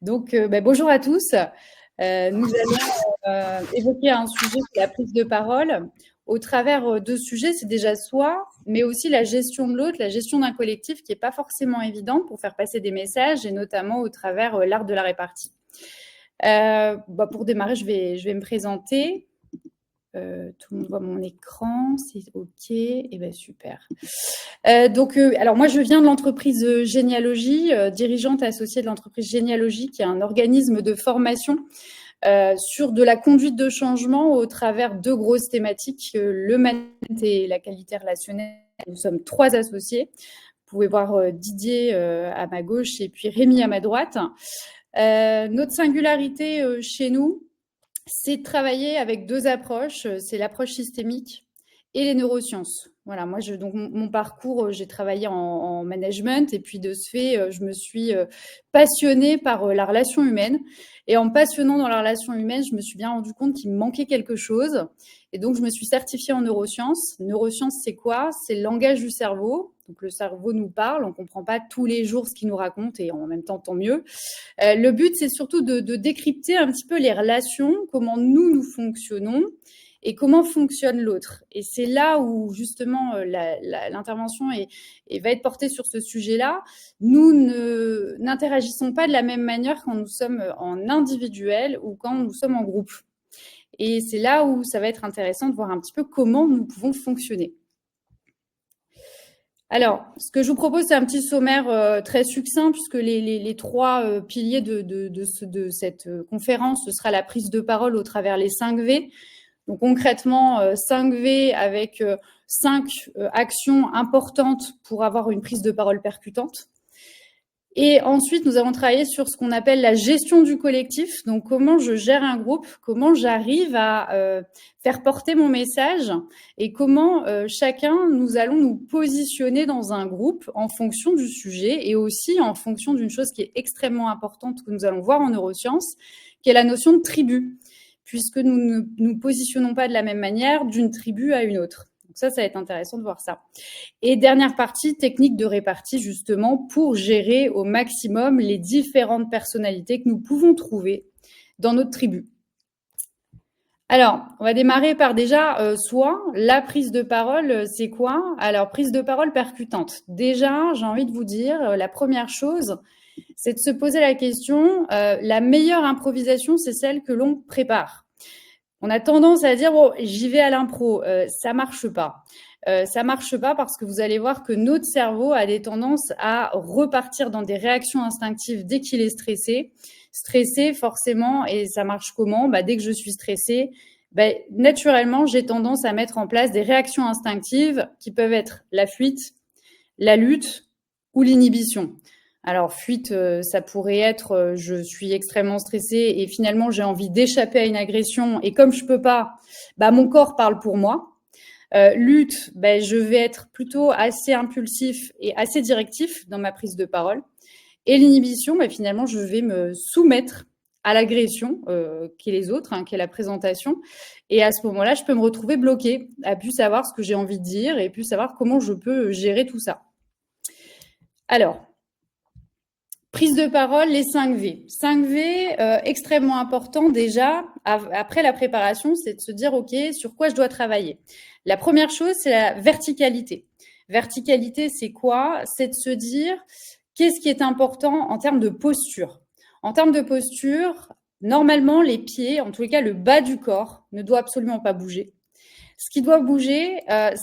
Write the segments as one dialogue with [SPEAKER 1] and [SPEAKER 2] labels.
[SPEAKER 1] Donc, bonjour à tous. Nous allons évoquer un sujet, c'est la prise de parole. Au travers de sujets, c'est déjà soi, mais aussi la gestion de l'autre, la gestion d'un collectif qui n'est pas forcément évidente pour faire passer des messages, et notamment au travers l'art de la répartie. Pour démarrer, je vais me présenter. Tout le monde voit mon écran, c'est OK. Et ben super. Alors moi, je viens de l'entreprise Généalogie, dirigeante associée de l'entreprise Généalogie, qui est un organisme de formation sur de la conduite de changement au travers deux grosses thématiques, le management et la qualité relationnelle. Nous sommes 3 associés. Vous pouvez voir Didier à ma gauche et puis Rémi à ma droite. Notre singularité chez nous, c'est de travailler avec 2 approches. C'est l'approche systémique et les neurosciences. Voilà, moi, donc mon parcours, j'ai travaillé en management et puis de ce fait, je me suis passionnée par la relation humaine. Et en me passionnant dans la relation humaine, je me suis bien rendu compte qu'il me manquait quelque chose. Et donc, je me suis certifiée en neurosciences. Neurosciences, c'est quoi? C'est le langage du cerveau. Donc, le cerveau nous parle, on ne comprend pas tous les jours ce qu'il nous raconte et en même temps, tant mieux. Le but, c'est surtout de décrypter un petit peu les relations, comment nous fonctionnons et comment fonctionne l'autre. Et c'est là où, justement, l'intervention va être portée sur ce sujet-là. Nous n'interagissons pas de la même manière quand nous sommes en individuel ou quand nous sommes en groupe. Et c'est là où ça va être intéressant de voir un petit peu comment nous pouvons fonctionner. Alors, ce que je vous propose, c'est un petit sommaire très succinct, puisque les 3 piliers de cette conférence, ce sera la prise de parole au travers les 5 V. Donc concrètement, 5 V avec 5 actions importantes pour avoir une prise de parole percutante. Et ensuite, nous avons travaillé sur ce qu'on appelle la gestion du collectif. Donc, comment je gère un groupe, comment j'arrive à faire porter mon message et comment chacun, nous allons nous positionner dans un groupe en fonction du sujet et aussi en fonction d'une chose qui est extrêmement importante que nous allons voir en neurosciences, qui est la notion de tribu, puisque nous ne nous positionnons pas de la même manière d'une tribu à une autre. Donc ça va être intéressant de voir ça. Et dernière partie, technique de répartie, justement, pour gérer au maximum les différentes personnalités que nous pouvons trouver dans notre tribu. Alors, on va démarrer par déjà soi. La prise de parole, c'est quoi? Alors, prise de parole percutante. Déjà, j'ai envie de vous dire, la première chose, c'est de se poser la question, la meilleure improvisation, c'est celle que l'on prépare. On a tendance à dire, bon, j'y vais à l'impro, ça marche pas. Ça marche pas parce que vous allez voir que notre cerveau a des tendances à repartir dans des réactions instinctives dès qu'il est stressé. Stressé, forcément, et ça marche comment? Dès que je suis stressée, naturellement, j'ai tendance à mettre en place des réactions instinctives qui peuvent être la fuite, la lutte ou l'inhibition. Alors, fuite, ça pourrait être je suis extrêmement stressée et finalement, j'ai envie d'échapper à une agression et comme je peux pas, mon corps parle pour moi. Lutte, je vais être plutôt assez impulsif et assez directif dans ma prise de parole. Et l'inhibition, finalement, je vais me soumettre à l'agression qu'est les autres, qu'est la présentation. Et à ce moment-là, je peux me retrouver bloquée, à plus savoir ce que j'ai envie de dire et plus savoir comment je peux gérer tout ça. Alors, prise de parole, les 5 V. 5 V, extrêmement important déjà, après la préparation, c'est de se dire, OK, sur quoi je dois travailler? La première chose, c'est la verticalité. Verticalité, c'est quoi? C'est de se dire, qu'est-ce qui est important en termes de posture? En termes de posture, normalement, les pieds, en tous les cas, le bas du corps, ne doit absolument pas bouger. Ce qui doit bouger,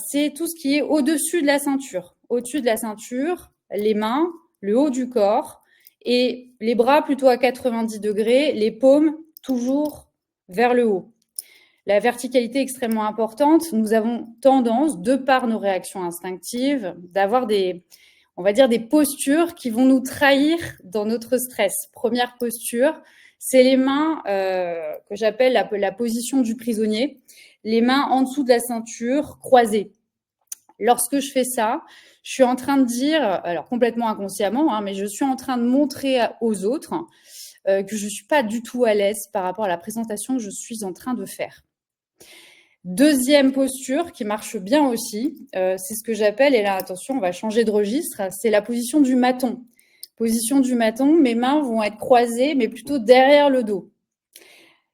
[SPEAKER 1] c'est tout ce qui est au-dessus de la ceinture. Au-dessus de la ceinture, les mains, le haut du corps, et les bras plutôt à 90 degrés, les paumes toujours vers le haut. La verticalité est extrêmement importante. Nous avons tendance, de par nos réactions instinctives, d'avoir on va dire des postures qui vont nous trahir dans notre stress. Première posture, c'est les mains que j'appelle la position du prisonnier, les mains en dessous de la ceinture, croisées. Lorsque je fais ça, je suis en train de dire, alors complètement inconsciemment, mais je suis en train de montrer aux autres que je ne suis pas du tout à l'aise par rapport à la présentation que je suis en train de faire. Deuxième posture qui marche bien aussi, c'est ce que j'appelle, et là attention, on va changer de registre, c'est la position du maton. Position du maton, mes mains vont être croisées, mais plutôt derrière le dos.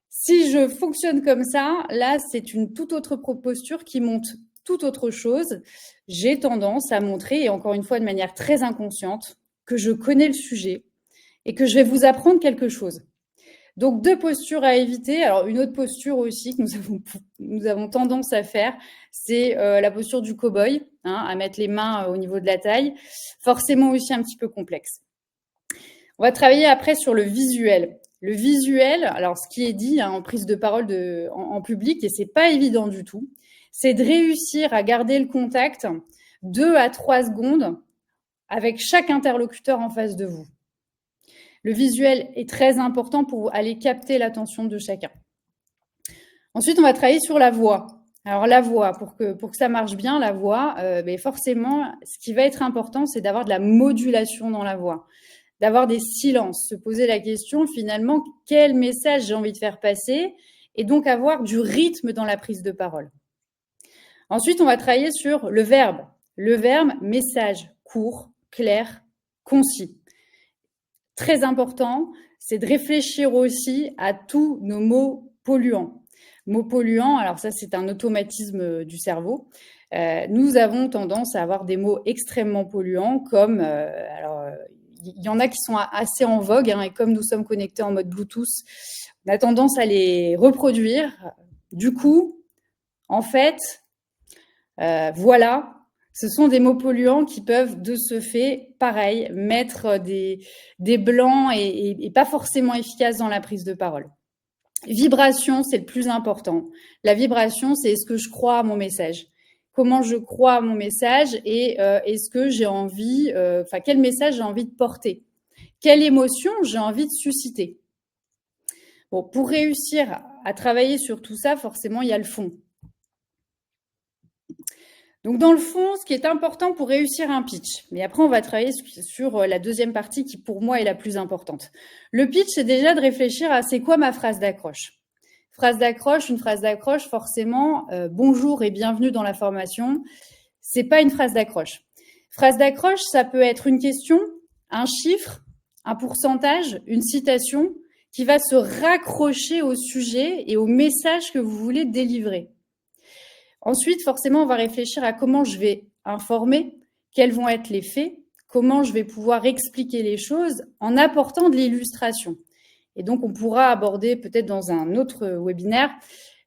[SPEAKER 1] Si je fonctionne comme ça, là, c'est une toute autre posture qui montre toute autre chose. J'ai tendance à montrer, et encore une fois de manière très inconsciente, que je connais le sujet et que je vais vous apprendre quelque chose. Donc, 2 postures à éviter. Alors, une autre posture aussi que nous avons tendance à faire, c'est la posture du cow-boy, hein, à mettre les mains au niveau de la taille. Forcément aussi un petit peu complexe. On va travailler après sur le visuel. Le visuel, alors ce qui est dit en prise de parole en public, et c'est pas évident du tout, c'est de réussir à garder le contact 2 à 3 secondes avec chaque interlocuteur en face de vous. Le visuel est très important pour aller capter l'attention de chacun. Ensuite, on va travailler sur la voix. Alors la voix, pour que ça marche bien, la voix, forcément, ce qui va être important, c'est d'avoir de la modulation dans la voix, d'avoir des silences, se poser la question finalement quel message j'ai envie de faire passer et donc avoir du rythme dans la prise de parole. Ensuite, on va travailler sur le verbe. Le verbe, message court, clair, concis. Très important, c'est de réfléchir aussi à tous nos mots polluants. Mots polluants, alors ça c'est un automatisme du cerveau. Nous avons tendance à avoir des mots extrêmement polluants comme, il y en a qui sont assez en vogue, hein, et comme nous sommes connectés en mode Bluetooth, on a tendance à les reproduire. Du coup, en fait, voilà, ce sont des mots polluants qui peuvent, de ce fait, pareil, mettre des blancs et pas forcément efficaces dans la prise de parole. Vibration, c'est le plus important. La vibration, c'est est-ce que je crois à mon message? Comment je crois à mon message et est-ce que j'ai envie, quel message j'ai envie de porter? Quelle émotion j'ai envie de susciter? Bon, pour réussir à travailler sur tout ça, forcément, il y a le fond. Donc, dans le fond, ce qui est important pour réussir un pitch, mais après, on va travailler sur la deuxième partie qui, pour moi, est la plus importante. Le pitch, c'est déjà de réfléchir à c'est quoi ma phrase d'accroche. Une phrase d'accroche, forcément, bonjour et bienvenue dans la formation, c'est pas une phrase d'accroche. Phrase d'accroche, ça peut être une question, un chiffre, un pourcentage, une citation qui va se raccrocher au sujet et au message que vous voulez délivrer. Ensuite, forcément, on va réfléchir à comment je vais informer, quels vont être les faits, comment je vais pouvoir expliquer les choses en apportant de l'illustration. Et donc, on pourra aborder peut-être dans un autre webinaire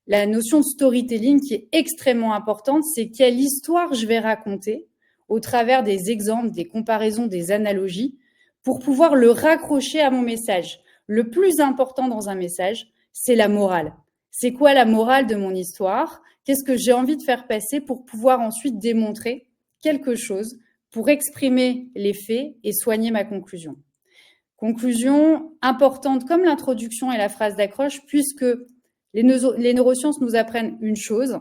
[SPEAKER 1] la notion de storytelling qui est extrêmement importante, c'est quelle histoire je vais raconter au travers des exemples, des comparaisons, des analogies pour pouvoir le raccrocher à mon message. Le plus important dans un message, c'est la morale. C'est quoi la morale de mon histoire ? Qu'est-ce que j'ai envie de faire passer pour pouvoir ensuite démontrer quelque chose pour exprimer les faits et soigner ma conclusion. Conclusion importante comme l'introduction et la phrase d'accroche, puisque les neurosciences nous apprennent une chose,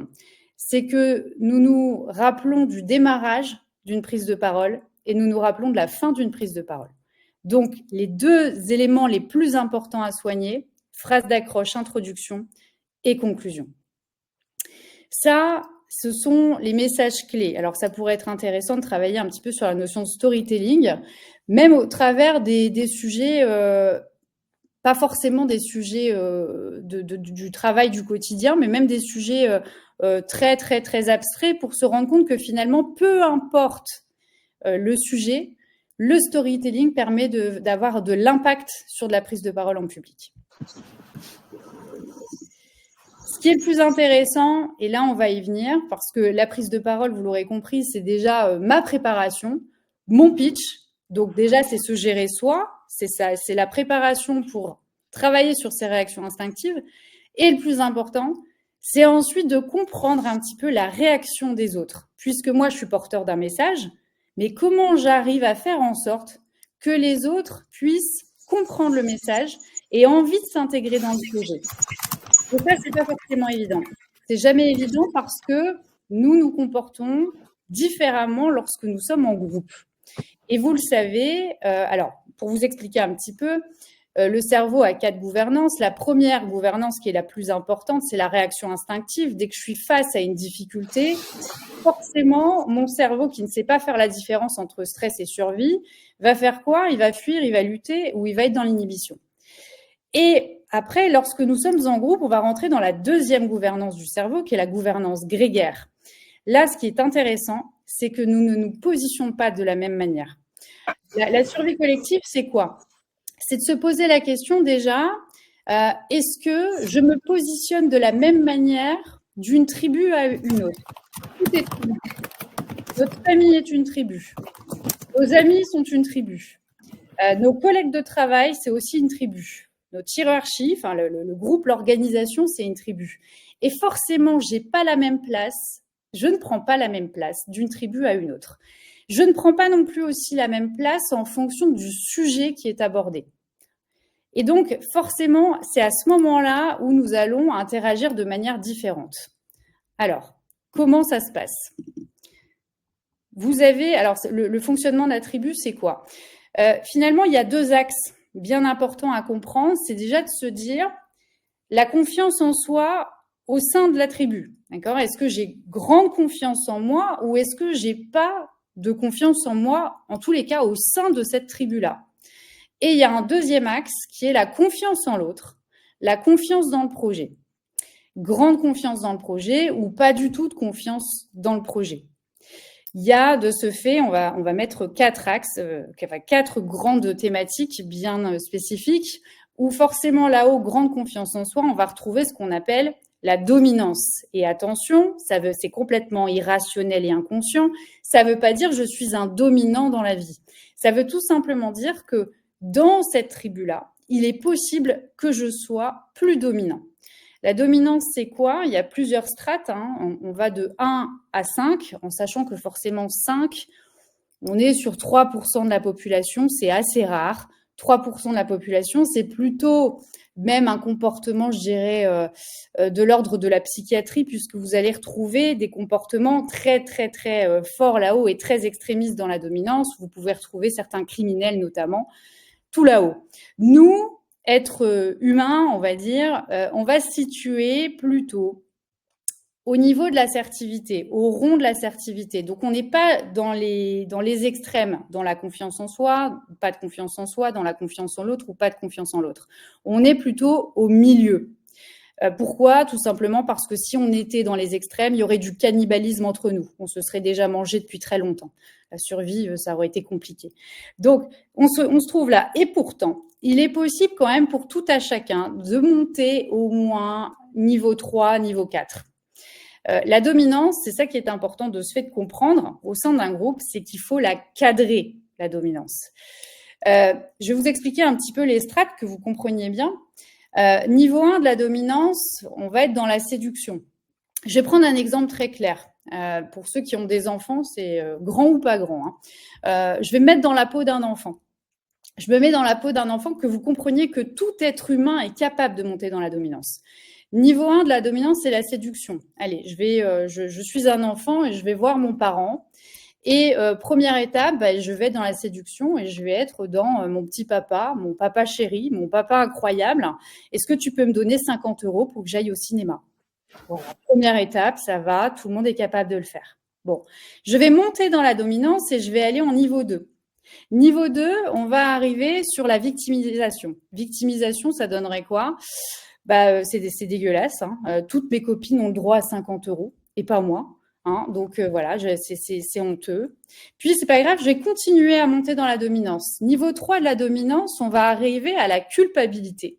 [SPEAKER 1] c'est que nous nous rappelons du démarrage d'une prise de parole et nous nous rappelons de la fin d'une prise de parole. Donc, les deux éléments les plus importants à soigner, phrase d'accroche, introduction et conclusion. Ça, ce sont les messages clés. Alors, ça pourrait être intéressant de travailler un petit peu sur la notion de storytelling, même au travers des sujets, pas forcément des sujets du travail du quotidien, mais même des sujets très, très, très abstraits pour se rendre compte que finalement, peu importe le sujet, le storytelling permet d'avoir de l'impact sur de la prise de parole en public. Ce qui est le plus intéressant, et là on va y venir, parce que la prise de parole, vous l'aurez compris, c'est déjà ma préparation, mon pitch. Donc déjà, c'est se gérer soi, c'est la préparation pour travailler sur ses réactions instinctives. Et le plus important, c'est ensuite de comprendre un petit peu la réaction des autres. Puisque moi, je suis porteur d'un message, mais comment j'arrive à faire en sorte que les autres puissent comprendre le message et envie de s'intégrer dans le projet. Et ça, c'est pas forcément évident. C'est jamais évident parce que nous nous comportons différemment lorsque nous sommes en groupe. Et vous le savez, alors, pour vous expliquer un petit peu, Le cerveau a 4 gouvernances. La première gouvernance, qui est la plus importante, c'est la réaction instinctive. Dès que je suis face à une difficulté, forcément, mon cerveau, qui ne sait pas faire la différence entre stress et survie, va faire quoi? Il va fuir, il va lutter ou il va être dans l'inhibition. Et après, lorsque nous sommes en groupe, on va rentrer dans la deuxième gouvernance du cerveau, qui est la gouvernance grégaire. Là, ce qui est intéressant, c'est que nous ne nous positionnons pas de la même manière. La survie collective, c'est quoi? C'est de se poser la question déjà, est-ce que je me positionne de la même manière d'une tribu à une autre? Tout est tribu. Notre famille est une tribu. Nos amis sont une tribu. Nos collègues de travail, c'est aussi une tribu. Notre hiérarchie, enfin le groupe, l'organisation, c'est une tribu. Et forcément, j'ai pas la même place, je ne prends pas la même place d'une tribu à une autre. Je ne prends pas non plus aussi la même place en fonction du sujet qui est abordé. Et donc, forcément, c'est à ce moment-là où nous allons interagir de manière différente. Alors, comment ça se passe? Vous avez, alors le fonctionnement de la tribu, c'est quoi? Finalement, il y a 2 axes bien importants à comprendre. C'est déjà de se dire la confiance en soi au sein de la tribu. D'accord? Est-ce que j'ai grande confiance en moi ou est-ce que j'ai pas de confiance en moi, en tous les cas, au sein de cette tribu-là? Et il y a un deuxième axe qui est la confiance en l'autre, la confiance dans le projet. Grande confiance dans le projet ou pas du tout de confiance dans le projet. Il y a de ce fait, on va mettre 4 axes, 4 grandes thématiques bien spécifiques, où forcément là-haut, grande confiance en soi, on va retrouver ce qu'on appelle la dominance. Et attention, c'est complètement irrationnel et inconscient, ça ne veut pas dire je suis un dominant dans la vie. Ça veut tout simplement dire que dans cette tribu-là, il est possible que je sois plus dominant. La dominance, c'est quoi? Il y a plusieurs strates. On va de 1 à 5, en sachant que forcément 5, on est sur 3% de la population, c'est assez rare. 3% de la population, c'est plutôt même un comportement, je dirais, de l'ordre de la psychiatrie, puisque vous allez retrouver des comportements très, très, très forts là-haut et très extrémistes dans la dominance. Vous pouvez retrouver certains criminels notamment, tout là-haut. Nous, être humain, on va dire, on va se situer plutôt au niveau de l'assertivité, au rond de l'assertivité. Donc, on n'est pas dans les extrêmes, dans la confiance en soi, pas de confiance en soi, dans la confiance en l'autre ou pas de confiance en l'autre. On est plutôt au milieu. Pourquoi? Tout simplement parce que si on était dans les extrêmes, il y aurait du cannibalisme entre nous. On se serait déjà mangé depuis très longtemps. La survie, ça aurait été compliqué. Donc, on se trouve là. Et pourtant, il est possible quand même pour tout à chacun de monter au moins niveau 3, niveau 4. La dominance, c'est ça qui est important de se fait de comprendre au sein d'un groupe, c'est qu'il faut la cadrer, la dominance. Je vais vous expliquer un petit peu les strates que vous compreniez bien. Niveau 1 de la dominance, on va être dans la séduction. Je vais prendre un exemple très clair. Pour ceux qui ont des enfants, c'est grand ou pas grand. Je vais me mettre dans la peau d'un enfant. Je me mets dans la peau d'un enfant, que vous compreniez que tout être humain est capable de monter dans la dominance. Niveau 1 de la dominance, c'est la séduction. Allez, je suis un enfant et je vais voir mon parent. Et première étape, je vais être dans la séduction et je vais être dans mon petit papa, mon papa chéri, mon papa incroyable. Est-ce que tu peux me donner 50 € pour que j'aille au cinéma? Bon, première étape, ça va, tout le monde est capable de le faire. Bon, je vais monter dans la dominance et je vais aller en niveau 2. Niveau 2, on va arriver sur la victimisation. Victimisation, ça donnerait quoi? C'est dégueulasse. Toutes mes copines ont le droit à 50 € et pas moi. Donc voilà, c'est honteux. Puis c'est pas grave, je vais continuer à monter dans la dominance. Niveau 3 de la dominance, on va arriver à la culpabilité.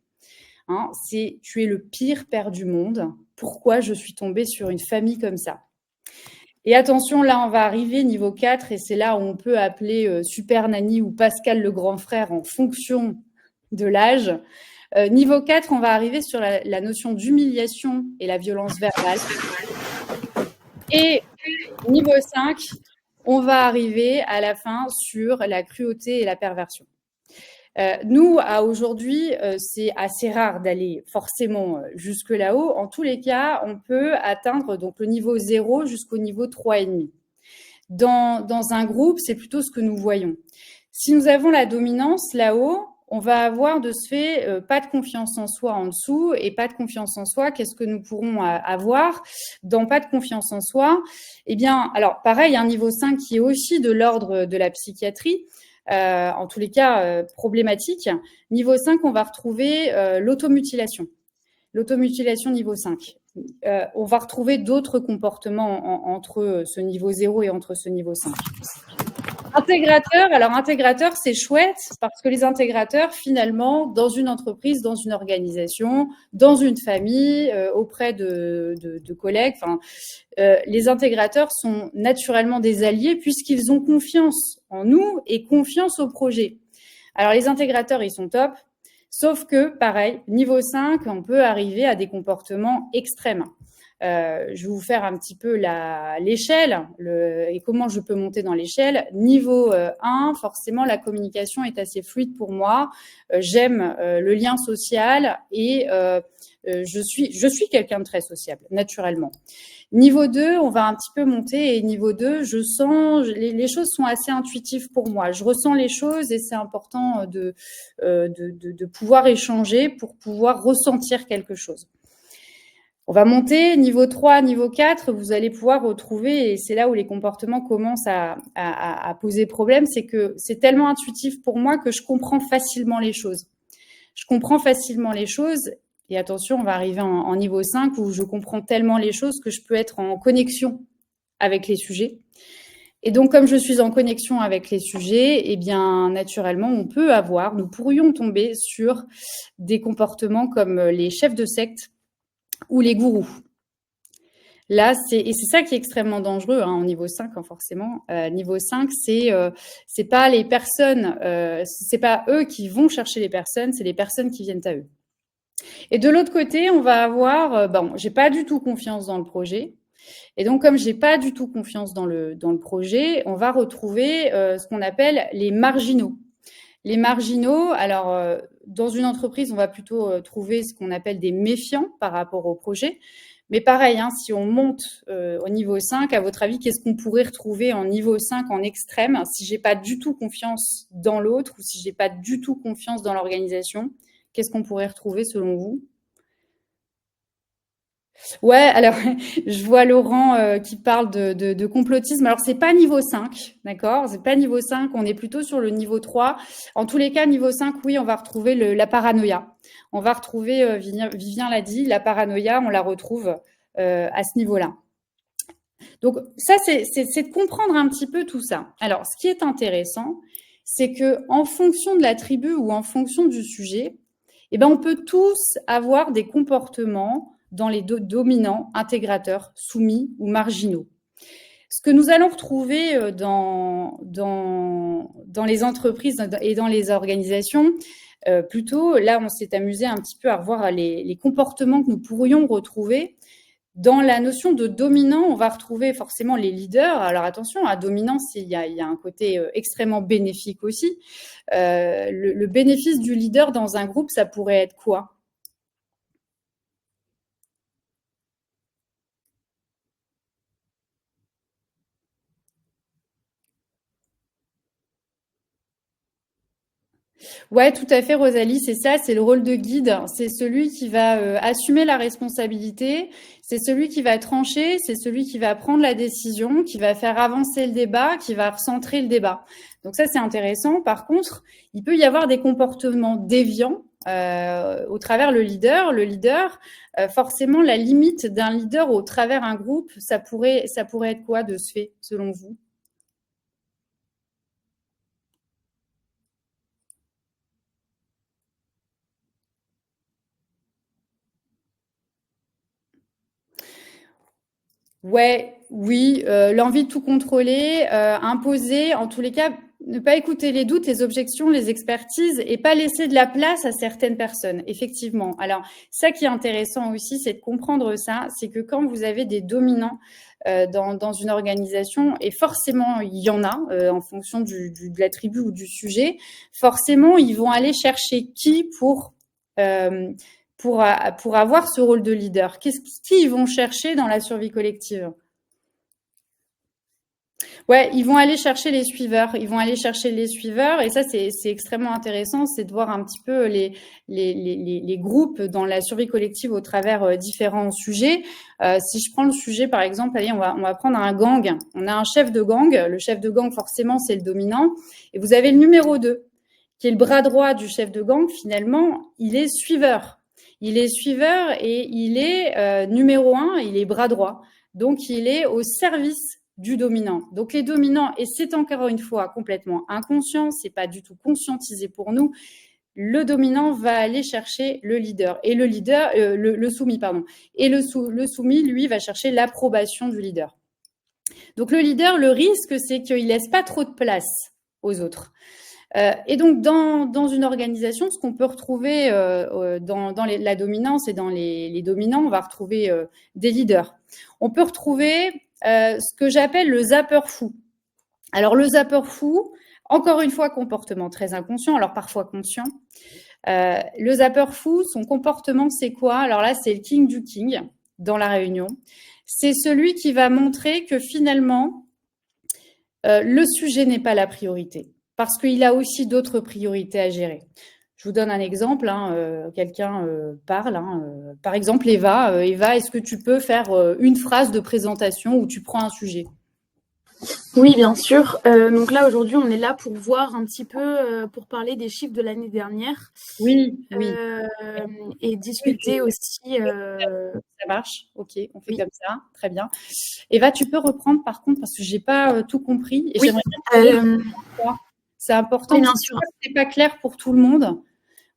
[SPEAKER 1] C'est tu es le pire père du monde. Pourquoi je suis tombée sur une famille comme ça? Et attention, là, on va arriver niveau 4 et c'est là où on peut appeler Super Nanny ou Pascal le grand frère en fonction de l'âge. Niveau 4, on va arriver sur la notion d'humiliation et la violence verbale. Et niveau 5, on va arriver à la fin sur la cruauté et la perversion. Nous, à aujourd'hui, c'est assez rare d'aller forcément jusque là-haut. En tous les cas, on peut atteindre donc le niveau 0 jusqu'au niveau 3,5. Dans un groupe, c'est plutôt ce que nous voyons. Si nous avons la dominance là-haut, on va avoir de ce fait pas de confiance en soi en dessous et pas de confiance en soi. Qu'est-ce que nous pourrons avoir dans pas de confiance en soi? Eh bien, alors pareil, un niveau 5 qui est aussi de l'ordre de la psychiatrie, en tous les cas problématique. Niveau 5, on va retrouver l'automutilation. L'automutilation niveau 5. On va retrouver d'autres comportements entre ce niveau 0 et entre ce niveau 5. Intégrateur, alors intégrateur, c'est chouette parce que les intégrateurs, finalement, dans une entreprise, dans une organisation, dans une famille, auprès de collègues, les intégrateurs sont naturellement des alliés puisqu'ils ont confiance en nous et confiance au projet. Alors les intégrateurs, ils sont top, sauf que, pareil, niveau 5, on peut arriver à des comportements extrêmes. Je vais vous faire un petit peu l'échelle et comment je peux monter dans l'échelle. Niveau 1, forcément, la communication est assez fluide pour moi. J'aime le lien social et je suis quelqu'un de très sociable, naturellement. Niveau 2, on va un petit peu monter et niveau 2, je sens, les choses sont assez intuitives pour moi. Je ressens les choses et c'est important de pouvoir échanger pour pouvoir ressentir quelque chose. On va monter, niveau 3, niveau 4, vous allez pouvoir retrouver, et c'est là où les comportements commencent à poser problème, c'est que c'est tellement intuitif pour moi que je comprends facilement les choses. Je comprends facilement les choses, et attention, on va arriver en niveau 5 où je comprends tellement les choses que je peux être en connexion avec les sujets. Et donc, comme je suis en connexion avec les sujets, eh bien, naturellement, nous pourrions tomber sur des comportements comme les chefs de secte, ou les gourous. Là, c'est ça qui est extrêmement dangereux en niveau 5, forcément. Niveau 5, c'est pas les personnes, c'est pas eux qui vont chercher les personnes, c'est les personnes qui viennent à eux. Et de l'autre côté, on va avoir, j'ai pas du tout confiance dans le projet. Et donc, comme j'ai pas du tout confiance dans le projet, on va retrouver ce qu'on appelle les marginaux. Les marginaux, alors dans une entreprise, on va plutôt trouver ce qu'on appelle des méfiants par rapport au projet. Mais pareil, si on monte au niveau 5, à votre avis, qu'est-ce qu'on pourrait retrouver en niveau 5 en extrême si j'ai pas du tout confiance dans l'autre ou si j'ai pas du tout confiance dans l'organisation? Qu'est-ce qu'on pourrait retrouver selon vous? Ouais, alors je vois Laurent qui parle de complotisme. Alors c'est pas niveau 5, d'accord? C'est pas niveau 5, on est plutôt sur le niveau 3. En tous les cas, niveau 5, oui, on va retrouver la paranoïa. On va retrouver, Vivien l'a dit, la paranoïa, on la retrouve à ce niveau-là. Donc ça, c'est de comprendre un petit peu tout ça. Alors, ce qui est intéressant, c'est que en fonction de la tribu ou en fonction du sujet, eh ben, on peut tous avoir des comportements dans les dominants, intégrateurs, soumis ou marginaux. Ce que nous allons retrouver dans les entreprises et dans les organisations, plutôt, là, on s'est amusé un petit peu à revoir les comportements que nous pourrions retrouver. Dans la notion de dominant, on va retrouver forcément les leaders. Alors attention, à dominance, il y a un côté extrêmement bénéfique aussi. Le bénéfice du leader dans un groupe, ça pourrait être quoi ? Ouais, tout à fait, Rosalie, c'est ça, c'est le rôle de guide. C'est celui qui va assumer la responsabilité, c'est celui qui va trancher, c'est celui qui va prendre la décision, qui va faire avancer le débat, qui va recentrer le débat. Donc ça, c'est intéressant. Par contre, il peut y avoir des comportements déviants au travers le leader. Le leader, forcément, la limite d'un leader au travers un groupe, ça pourrait être quoi de ce fait, selon vous ? Ouais, oui, l'envie de tout contrôler, imposer, en tous les cas, ne pas écouter les doutes, les objections, les expertises et pas laisser de la place à certaines personnes, effectivement. Alors, ça qui est intéressant aussi, c'est de comprendre ça, c'est que quand vous avez des dominants dans une organisation, et forcément, il y en a en fonction de la tribu ou du sujet, forcément, ils vont aller chercher qui pour avoir ce rôle de leader. Qu'est-ce qu'ils vont chercher dans la survie collective ? Ouais, ils vont aller chercher les suiveurs. Ils vont aller chercher les suiveurs. Et ça, c'est extrêmement intéressant. C'est de voir un petit peu les groupes dans la survie collective au travers différents sujets. Si je prends le sujet, par exemple, allez, on va prendre un gang. On a un chef de gang. Le chef de gang, forcément, c'est le dominant. Et vous avez le numéro 2, qui est le bras droit du chef de gang. Finalement, il est suiveur. Il est suiveur et il est numéro 1, il est bras droit. Donc, il est au service du dominant. Donc, les dominants, et c'est encore une fois complètement inconscient, c'est pas du tout conscientisé pour nous, le dominant va aller chercher le leader. Et le leader, le soumis, pardon. Et le soumis, lui, va chercher l'approbation du leader. Donc, le leader, le risque, c'est qu'il laisse pas trop de place aux autres. Et donc, dans une organisation, ce qu'on peut retrouver dans la dominance et dans les dominants, on va retrouver des leaders. On peut retrouver ce que j'appelle le zapper fou. Alors, le zapper fou, encore une fois, comportement très inconscient, alors parfois conscient. Le zapper fou, son comportement, c'est quoi? Alors là, c'est le king du king dans la réunion. C'est celui qui va montrer que finalement, le sujet n'est pas la priorité, parce qu'il a aussi d'autres priorités à gérer. Je vous donne un exemple, quelqu'un parle, par exemple Eva. Eva, est-ce que tu peux faire une phrase de présentation où tu prends un sujet?
[SPEAKER 2] Oui, bien sûr. Donc là, aujourd'hui, on est là pour voir un petit peu, pour parler des chiffres de l'année dernière.
[SPEAKER 1] Oui.
[SPEAKER 2] Et discuter aussi.
[SPEAKER 1] Ça marche, ok, on fait
[SPEAKER 2] Oui.
[SPEAKER 1] comme ça, très bien. Eva, tu peux reprendre par contre, parce que j'ai pas tout compris et
[SPEAKER 2] Oui.
[SPEAKER 1] j'aimerais bien c'est important,
[SPEAKER 2] Oui,
[SPEAKER 1] parce
[SPEAKER 2] bien
[SPEAKER 1] que
[SPEAKER 2] sûr.
[SPEAKER 1] c'est pas clair pour tout le monde.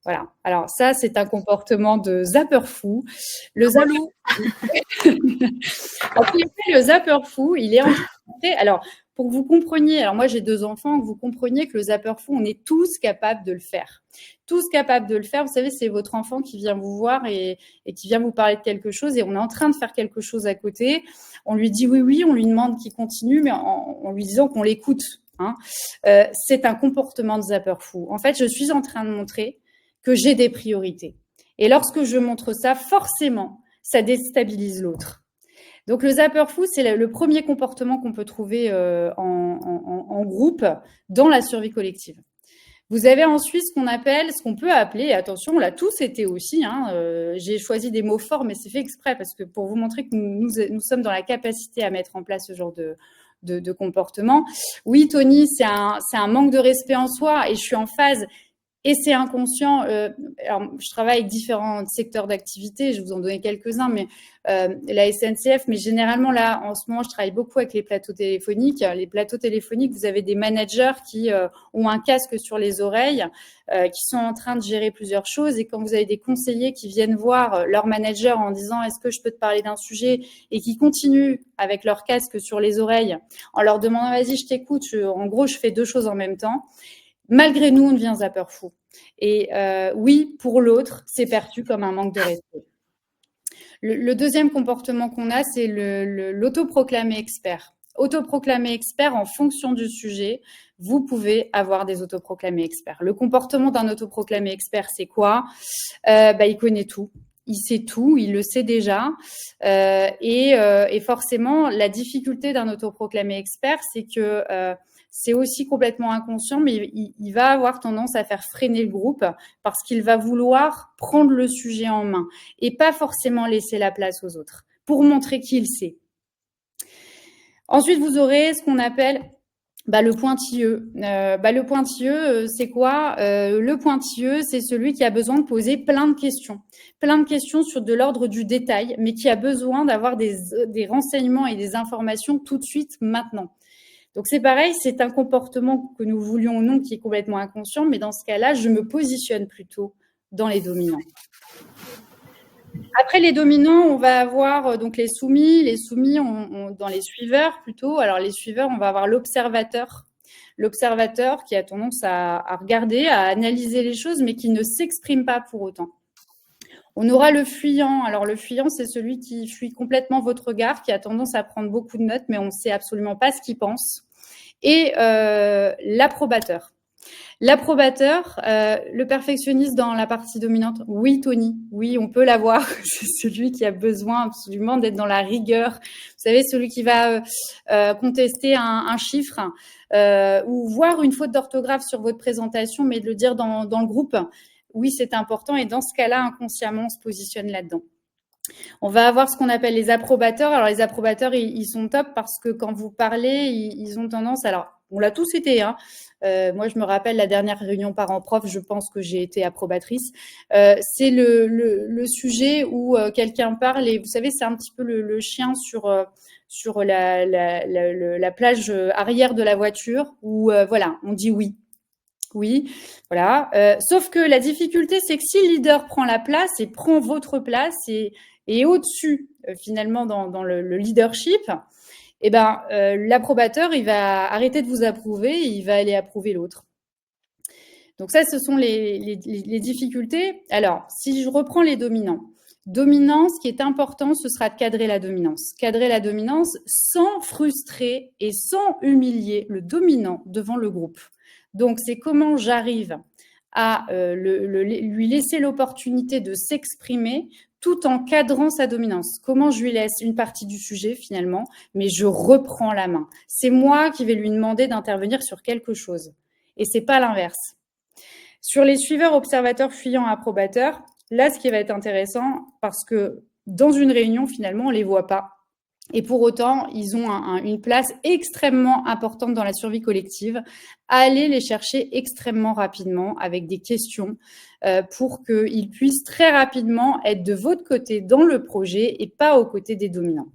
[SPEAKER 1] Voilà. Alors ça, c'est un comportement de zapper fou. Le zapper le zapper fou, il est en train de... Alors, pour que vous compreniez, alors moi j'ai 2 enfants, que vous compreniez que le zapper fou, on est tous capables de le faire. Tous capables de le faire. Vous savez, c'est votre enfant qui vient vous voir et qui vient vous parler de quelque chose et on est en train de faire quelque chose à côté. On lui dit oui, on lui demande qu'il continue, mais en lui disant qu'on l'écoute. C'est un comportement de zapper fou. En fait, je suis en train de montrer que j'ai des priorités. Et lorsque je montre ça, forcément, ça déstabilise l'autre. Donc, le zapper fou, c'est le premier comportement qu'on peut trouver en groupe dans la survie collective. Vous avez ensuite ce qu'on peut appeler, attention, on l'a tous été aussi, j'ai choisi des mots forts, mais c'est fait exprès parce que pour vous montrer que nous sommes dans la capacité à mettre en place ce genre de comportement. Oui, Tony, c'est un manque de respect en soi et je suis en phase. Et c'est inconscient. Alors, je travaille avec différents secteurs d'activité, je vais vous en donner quelques-uns, mais la SNCF, mais généralement, là, en ce moment, je travaille beaucoup avec les plateaux téléphoniques. Les plateaux téléphoniques, vous avez des managers qui ont un casque sur les oreilles, qui sont en train de gérer plusieurs choses. Et quand vous avez des conseillers qui viennent voir leur manager en disant « Est-ce que je peux te parler d'un sujet ?» et qui continuent avec leur casque sur les oreilles en leur demandant « Vas-y, je t'écoute. » En gros, je fais 2 choses en même temps. Malgré nous, on devient zapper fou. Et oui, pour l'autre, c'est perçu comme un manque de respect. Le deuxième comportement qu'on a, c'est l'autoproclamé expert. Autoproclamé expert en fonction du sujet, vous pouvez avoir des autoproclamés experts. Le comportement d'un autoproclamé expert, c'est quoi? Il connaît tout. Il sait tout, il le sait déjà. Et forcément, la difficulté d'un autoproclamé expert, c'est que c'est aussi complètement inconscient, mais il va avoir tendance à faire freiner le groupe parce qu'il va vouloir prendre le sujet en main et pas forcément laisser la place aux autres pour montrer qu'il sait. Ensuite, vous aurez ce qu'on appelle le pointilleux. Le pointilleux, c'est quoi? Le pointilleux, c'est celui qui a besoin de poser plein de questions sur de l'ordre du détail, mais qui a besoin d'avoir des renseignements et des informations tout de suite, maintenant. Donc, c'est pareil, c'est un comportement que nous voulions ou non qui est complètement inconscient, mais dans ce cas-là, je me positionne plutôt dans les dominants. Après les dominants, on va avoir donc les soumis. Les soumis, dans les suiveurs plutôt. Alors, les suiveurs, on va avoir l'observateur. L'observateur qui a tendance à regarder, à analyser les choses, mais qui ne s'exprime pas pour autant. On aura le fuyant. Alors, le fuyant, c'est celui qui fuit complètement votre regard, qui a tendance à prendre beaucoup de notes, mais on ne sait absolument pas ce qu'il pense. Et l'approbateur. L'approbateur, le perfectionniste dans la partie dominante, oui Tony, oui on peut l'avoir, c'est celui qui a besoin absolument d'être dans la rigueur. Vous savez, celui qui va contester un chiffre ou voir une faute d'orthographe sur votre présentation, mais de le dire dans le groupe. Oui, c'est important et dans ce cas-là, inconsciemment, on se positionne là-dedans. On va avoir ce qu'on appelle les approbateurs. Alors, les approbateurs, ils sont top parce que quand vous parlez, ils ont tendance… Alors, on l'a tous été, hein. Moi, je me rappelle la dernière réunion parents-prof, je pense que j'ai été approbatrice. C'est le sujet où quelqu'un parle et vous savez, c'est un petit peu le chien sur la plage arrière de la voiture où, voilà, on dit oui. Oui, voilà. Sauf que la difficulté, c'est que si le leader prend la place et prend votre place et au-dessus, finalement, dans le leadership, eh ben, l'approbateur, il va arrêter de vous approuver et il va aller approuver l'autre. Donc ça, ce sont les difficultés. Alors, si je reprends les dominants. Dominance, ce qui est important, ce sera de cadrer la dominance. Cadrer la dominance sans frustrer et sans humilier le dominant devant le groupe. Donc, c'est comment j'arrive à lui laisser l'opportunité de s'exprimer tout en cadrant sa dominance. Comment je lui laisse une partie du sujet finalement, mais je reprends la main. C'est moi qui vais lui demander d'intervenir sur quelque chose. Et c'est pas l'inverse. Sur les suiveurs, observateurs, fuyants, approbateurs, là, ce qui va être intéressant, parce que dans une réunion, finalement, on ne les voit pas. Et pour autant, ils ont une place extrêmement importante dans la survie collective. Allez les chercher extrêmement rapidement avec des questions pour qu'ils puissent très rapidement être de votre côté dans le projet et pas aux côtés des dominants.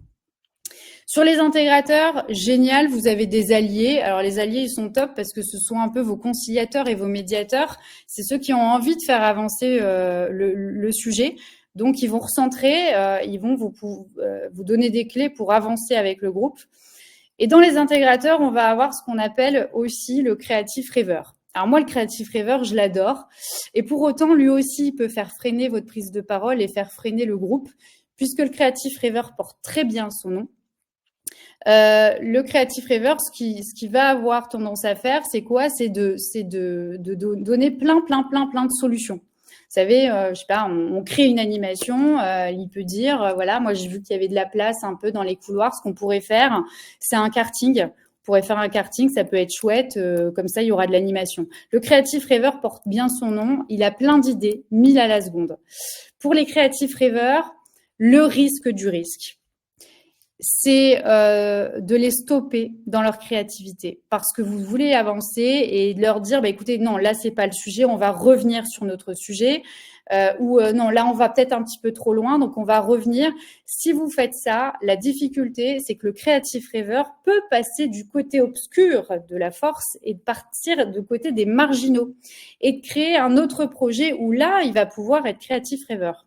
[SPEAKER 1] Sur les intégrateurs, génial, vous avez des alliés. Alors les alliés, ils sont top parce que ce sont un peu vos conciliateurs et vos médiateurs. C'est ceux qui ont envie de faire avancer le sujet. Donc, ils vont recentrer, ils vont vous donner des clés pour avancer avec le groupe. Et dans les intégrateurs, on va avoir ce qu'on appelle aussi le creative rêveur. Alors moi, le creative rêveur, je l'adore. Et pour autant, lui aussi, il peut faire freiner votre prise de parole et faire freiner le groupe, puisque le creative rêveur porte très bien son nom. Le creative rêveur, ce qui va avoir tendance à faire, c'est quoi? C'est de donner plein de solutions. Vous savez, je sais pas, on crée une animation, il peut dire, voilà, moi j'ai vu qu'il y avait de la place un peu dans les couloirs, ce qu'on pourrait faire, c'est un karting. On pourrait faire un karting, ça peut être chouette, comme ça il y aura de l'animation. Le creative rêveur porte bien son nom, il a plein d'idées, 1000 à la seconde. Pour les creative rêveurs, le risque du risque, c'est de les stopper dans leur créativité parce que vous voulez avancer et de leur dire, bah, écoutez, non, là, c'est pas le sujet, on va revenir sur notre sujet ou non, là, on va peut-être un petit peu trop loin, donc on va revenir. Si vous faites ça, la difficulté, c'est que le creative rêveur peut passer du côté obscur de la force et de partir du côté des marginaux et de créer un autre projet où là, il va pouvoir être creative rêveur.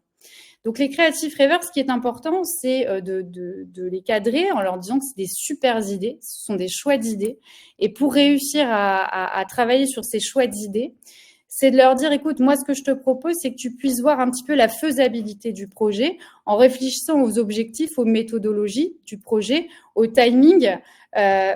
[SPEAKER 1] Donc, les creative rêveurs, ce qui est important, c'est de les cadrer en leur disant que c'est des super idées, ce sont des choix d'idées. Et pour réussir à travailler sur ces choix d'idées, c'est de leur dire, écoute, moi, ce que je te propose, c'est que tu puisses voir un petit peu la faisabilité du projet en réfléchissant aux objectifs, aux méthodologies du projet, au timing,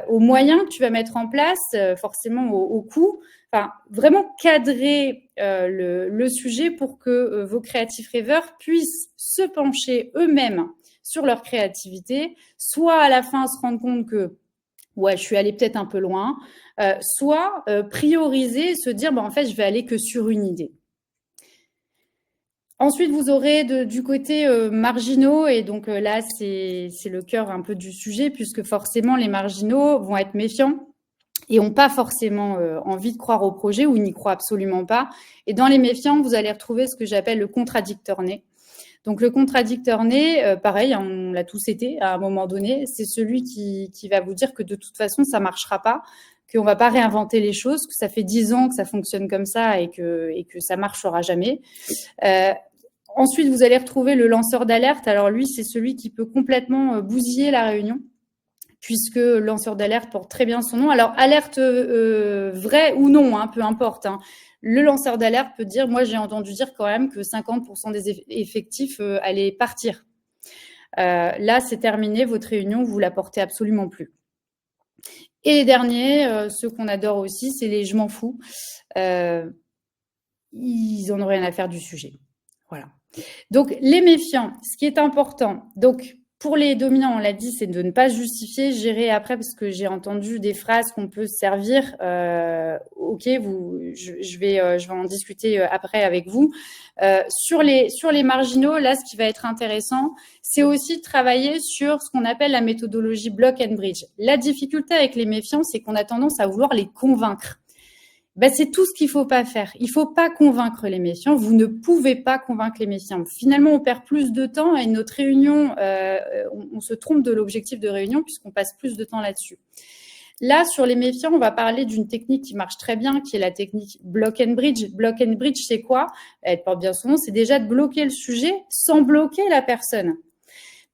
[SPEAKER 1] aux moyens que tu vas mettre en place, forcément au coût. Enfin, vraiment cadrer le sujet pour que vos creative rêveurs puissent se pencher eux-mêmes sur leur créativité, soit à la fin se rendre compte que ouais, je suis allée peut-être un peu loin, soit prioriser, se dire en fait, je vais aller que sur une idée. Ensuite, vous aurez du côté marginaux, et donc là, c'est le cœur un peu du sujet, puisque forcément, les marginaux vont être méfiants et n'ont pas forcément envie de croire au projet ou n'y croient absolument pas. Et dans les méfiants, vous allez retrouver ce que j'appelle le contradicteur né. Donc, le contradicteur né, pareil, on l'a tous été à un moment donné, c'est celui qui va vous dire que de toute façon, ça ne marchera pas, qu'on ne va pas réinventer les choses, que ça fait 10 ans que ça fonctionne comme ça et que ça ne marchera jamais. Ensuite, vous allez retrouver le lanceur d'alerte. Alors, lui, c'est celui qui peut complètement bousiller la réunion, puisque le lanceur d'alerte porte très bien son nom. Alors, alerte vraie ou non, hein, peu importe. Hein. Le lanceur d'alerte peut dire, moi, j'ai entendu dire quand même que 50% des effectifs allaient partir. Là, c'est terminé, votre réunion, vous la portez absolument plus. Et les derniers, ceux qu'on adore aussi, c'est les « je m'en fous ». Ils en ont rien à faire du sujet. Voilà. Donc, les méfiants, ce qui est important. Donc, pour les dominants, on l'a dit, c'est de ne pas justifier. J'irai après parce que j'ai entendu des phrases qu'on peut se servir. Ok, je vais en discuter après avec vous. Sur les marginaux, là, ce qui va être intéressant, c'est aussi de travailler sur ce qu'on appelle la méthodologie block and bridge. La difficulté avec les méfiants, c'est qu'on a tendance à vouloir les convaincre. Ben, c'est tout ce qu'il ne faut pas faire. Il ne faut pas convaincre les méfiants. Vous ne pouvez pas convaincre les méfiants. Finalement, on perd plus de temps et notre réunion, on se trompe de l'objectif de réunion puisqu'on passe plus de temps là-dessus. Là, sur les méfiants, on va parler d'une technique qui marche très bien, qui est la technique block and bridge. Block and bridge, c'est quoi? Elle porte bien son nom, c'est déjà de bloquer le sujet sans bloquer la personne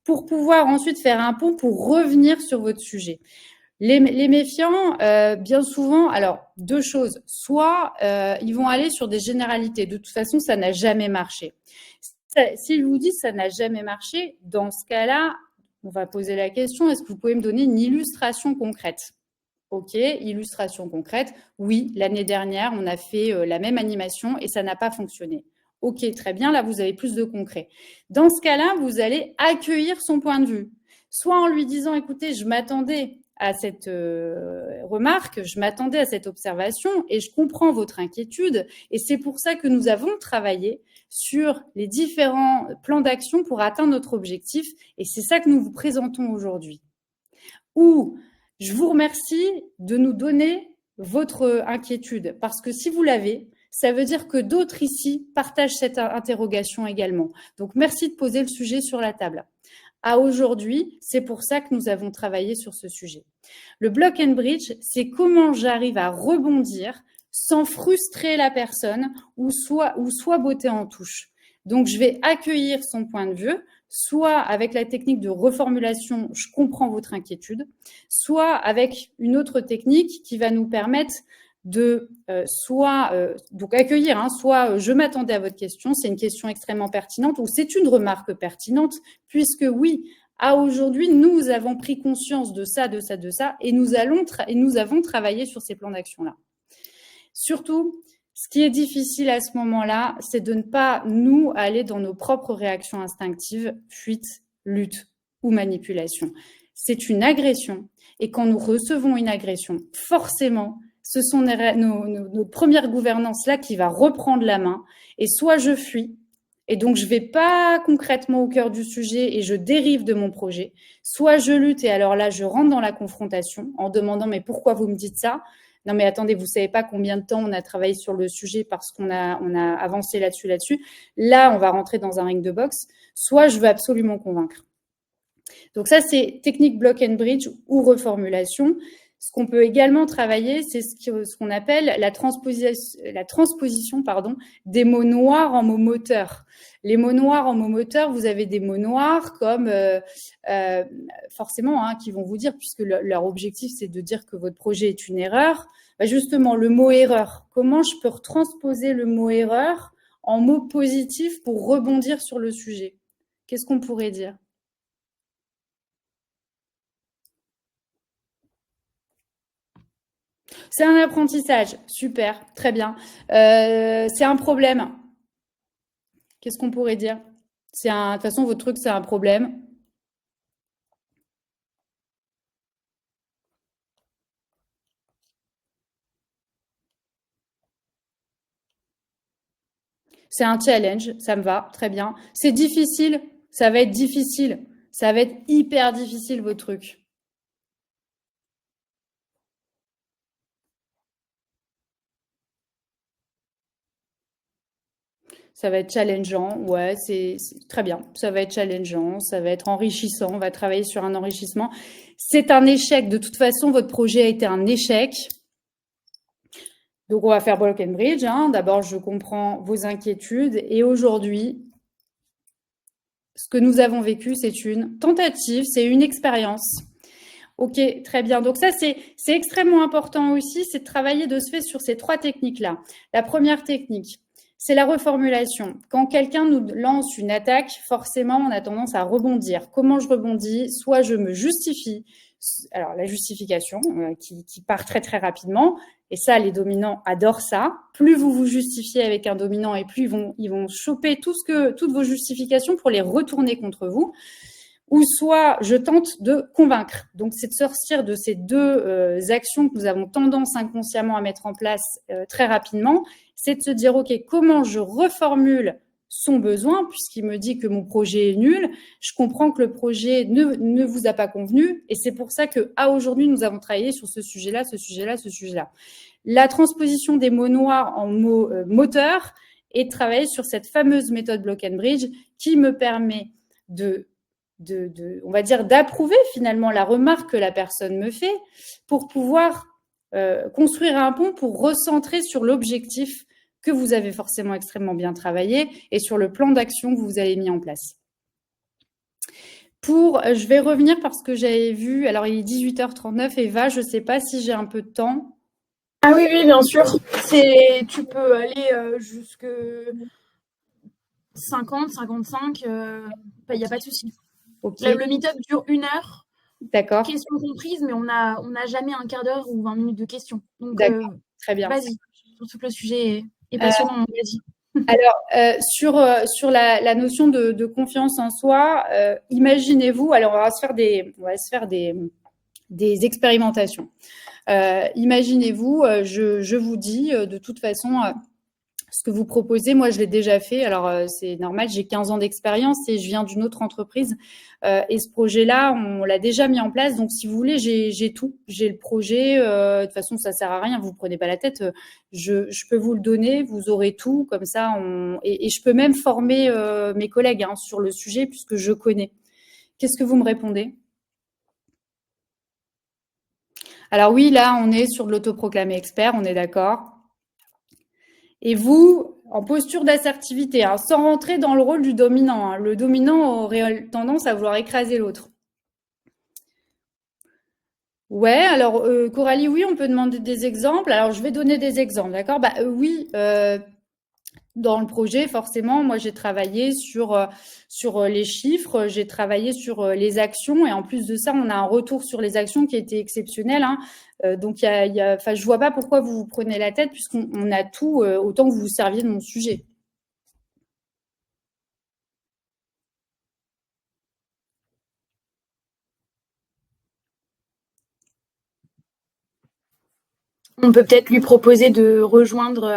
[SPEAKER 1] pour pouvoir ensuite faire un pont pour revenir sur votre sujet. Les méfiants, bien souvent, alors deux choses. Soit ils vont aller sur des généralités. De toute façon, ça n'a jamais marché. S'ils vous disent ça n'a jamais marché, dans ce cas-là, on va poser la question, est-ce que vous pouvez me donner une illustration concrète? Ok, illustration concrète. Oui, l'année dernière, on a fait la même animation et ça n'a pas fonctionné. Ok, très bien, là, vous avez plus de concret. Dans ce cas-là, vous allez accueillir son point de vue. Soit en lui disant, écoutez, je m'attendais à cette remarque, je m'attendais à cette observation et je comprends votre inquiétude et c'est pour ça que nous avons travaillé sur les différents plans d'action pour atteindre notre objectif et c'est ça que nous vous présentons aujourd'hui. Ou je vous remercie de nous donner votre inquiétude parce que si vous l'avez, ça veut dire que d'autres ici partagent cette interrogation également. Donc merci de poser le sujet sur la table. À aujourd'hui, c'est pour ça que nous avons travaillé sur ce sujet. Le block and bridge, c'est comment j'arrive à rebondir sans frustrer la personne ou soit botter en touche. Donc, je vais accueillir son point de vue, soit avec la technique de reformulation, je comprends votre inquiétude, soit avec une autre technique qui va nous permettre de donc accueillir, soit je m'attendais à votre question, c'est une question extrêmement pertinente ou c'est une remarque pertinente puisque oui, à aujourd'hui, nous avons pris conscience de ça et nous avons travaillé sur ces plans d'action-là. Surtout, ce qui est difficile à ce moment-là, c'est de ne pas, nous, aller dans nos propres réactions instinctives, fuite, lutte ou manipulation. C'est une agression et quand nous recevons une agression, forcément, ce sont nos premières gouvernances là qui va reprendre la main et soit je fuis et donc je vais pas concrètement au cœur du sujet et je dérive de mon projet, soit je lutte et alors là je rentre dans la confrontation en demandant mais pourquoi vous me dites ça? Non mais attendez, vous savez pas combien de temps on a travaillé sur le sujet parce qu'on a avancé là-dessus. Là, on va rentrer dans un ring de boxe, soit je veux absolument convaincre. Donc ça, c'est technique block and bridge ou reformulation. Ce qu'on peut également travailler, c'est ce qu'on appelle la transposition des mots noirs en mots moteurs. Les mots noirs en mots moteurs, vous avez des mots noirs comme forcément qui vont vous dire, puisque leur objectif c'est de dire que votre projet est une erreur, justement le mot erreur. Comment je peux retransposer le mot erreur en mots positifs pour rebondir sur le sujet? Qu'est-ce qu'on pourrait dire? C'est un apprentissage, super, très bien. C'est un problème. Qu'est-ce qu'on pourrait dire? De toute façon, votre truc, c'est un problème. C'est un challenge, ça me va, très bien. C'est difficile, ça va être difficile. Ça va être hyper difficile, vos trucs. Ça va être challengeant, ouais, c'est très bien. Ça va être challengeant, ça va être enrichissant, on va travailler sur un enrichissement. C'est un échec, de toute façon, votre projet a été un échec. Donc, on va faire block and bridge. D'abord, je comprends vos inquiétudes et aujourd'hui, ce que nous avons vécu, c'est une tentative, c'est une expérience. Ok, très bien. Donc ça, c'est extrêmement important aussi, c'est de travailler de ce fait sur ces trois techniques-là. La première technique, c'est la reformulation. Quand quelqu'un nous lance une attaque, forcément, on a tendance à rebondir. Comment je rebondis? Soit je me justifie, alors la justification qui part très très rapidement. Et ça, les dominants adorent ça. Plus vous vous justifiez avec un dominant et plus ils vont choper toutes vos justifications pour les retourner contre vous. Ou soit je tente de convaincre. Donc, c'est de sortir de ces deux actions que nous avons tendance inconsciemment à mettre en place très rapidement. C'est de se dire, OK, comment je reformule son besoin, puisqu'il me dit que mon projet est nul. Je comprends que le projet ne vous a pas convenu. Et c'est pour ça qu'à aujourd'hui, nous avons travaillé sur ce sujet-là, ce sujet-là, ce sujet-là. La transposition des mots noirs en mots moteurs et de travailler sur cette fameuse méthode Block and Bridge qui me permet on va dire, d'approuver finalement la remarque que la personne me fait pour pouvoir construire un pont pour recentrer sur l'objectif que vous avez forcément extrêmement bien travaillé et sur le plan d'action que vous avez mis en place. Je vais revenir parce que j'avais vu, alors il est 18h39, Eva, je ne sais pas si j'ai un peu de temps.
[SPEAKER 2] Ah oui, bien sûr. Tu peux aller jusque 50, 55, il n'y a pas de souci.
[SPEAKER 1] Okay.
[SPEAKER 2] Le meet-up dure 1 heure.
[SPEAKER 1] D'accord.
[SPEAKER 2] Questions comprises, mais on n'a jamais un quart d'heure ou 20 minutes de questions. Donc,
[SPEAKER 1] très bien.
[SPEAKER 2] Vas-y, surtout que le sujet est passionnant, vas-y.
[SPEAKER 1] Alors, sur la notion de confiance en soi, imaginez-vous, alors on va se faire des expérimentations. Imaginez-vous, je vous dis, de toute façon, ce que vous proposez, moi, je l'ai déjà fait. Alors, c'est normal, j'ai 15 ans d'expérience et je viens d'une autre entreprise. Et ce projet-là, on l'a déjà mis en place. Donc, si vous voulez, j'ai tout. J'ai le projet. De toute façon, ça sert à rien. Vous ne prenez pas la tête. Je peux vous le donner. Vous aurez tout. Comme ça, et je peux même former mes collègues sur le sujet puisque je connais. Qu'est-ce que vous me répondez ? Alors oui, là, on est sur de l'autoproclamé expert. On est d'accord. Et vous, en posture d'assertivité, sans rentrer dans le rôle du dominant. Le dominant aurait tendance à vouloir écraser l'autre. Ouais, alors Coralie, oui, on peut demander des exemples. Alors, je vais donner des exemples, d'accord ? Oui, dans le projet, forcément, moi, j'ai travaillé sur les chiffres, j'ai travaillé sur les actions et en plus de ça, on a un retour sur les actions qui a été exceptionnel. Donc, je vois pas pourquoi vous vous prenez la tête puisqu'on a tout, autant que vous vous serviez de mon sujet.
[SPEAKER 2] On peut peut-être lui proposer de rejoindre,